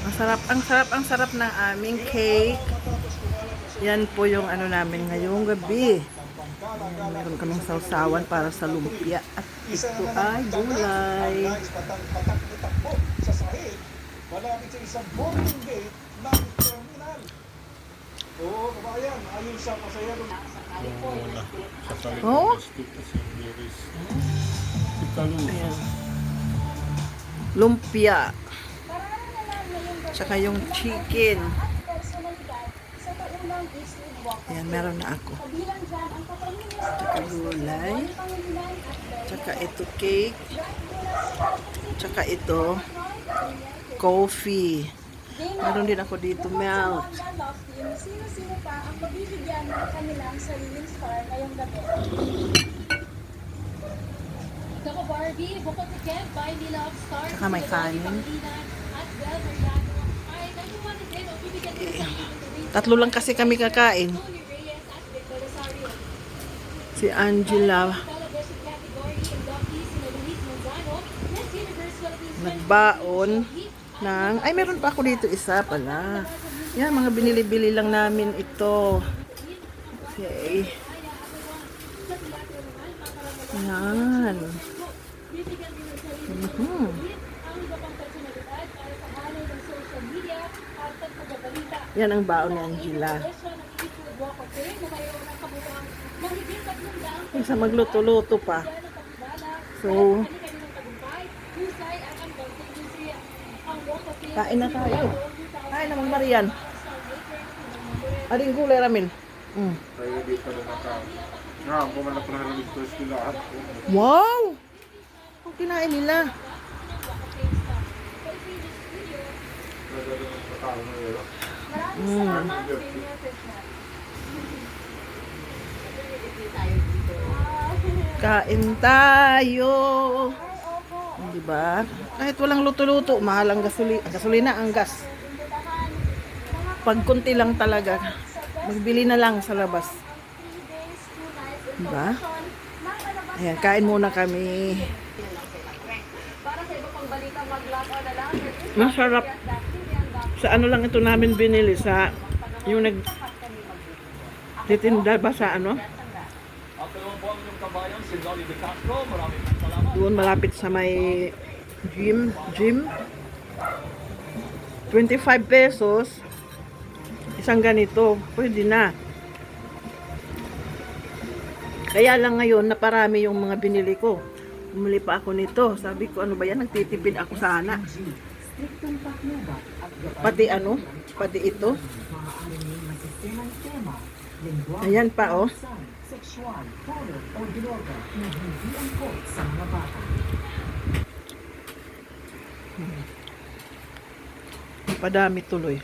Ang sarap ng aming cake. Yan po yung ano namin ngayong gabi. Ayan, meron kaming sausawan para sa lumpia. At ito ay gulay. Malapit sa isang boarding gate ng terminal. Oo, kabayan, ayun sa pasaya doon. Oh? Ayan. Lumpia. Tsaka yung chicken. Ayan, meron na ako. Tsaka gulay. Tsaka ito cake. Tsaka ito coffee. Meron din ako dito milk. Sino-sino pa ang pabibigyan ng kanilang sariling star ngayong gabi? Ako Barbie, bukod ni Kev, by nila of stars. Tsaka may kanin. At Bel Mariano. Ay, nagtuwan ni Kev, bibigyan din sa Tatlo lang kasi kami kakain. Tony Reyes at Victor Rosario. Si Angela Television category inductees sina Luis Manzano, Miss Universe Philippines nagbaon ng... Ay, meron pa ako dito isa pala. Yan, mga binili-bili lang namin ito. Okay. Yan. Yan ang baon ni Angela. Isa magluto-luto pa. So, kain na tayo. Kain na Marian. Ading gulay ramin. Tayo dito na naka. Nga, kung man na panahalimos ko lahat. Wow! Ang kinain nila. Kain tayo. Di ba? Kahit walang luto-luto, mahal ang gasolina, ang gas. Pag konti lang talaga, magbili na lang sa labas. Di ba? Ayan, kain muna kami. Masarap. Sa ano lang ito namin binili, sa yung titinda ba sa ano? Doon malapit sa may gym. 25 pesos. Isang ganito. Pwede na. Kaya lang ngayon, naparami yung mga binili ko. Bumili pa ako nito. Sabi ko, ano ba yan? Nagtitipid ako sana. Pati ano? Pati ito. Ayan pa, oh. Padami tuloy.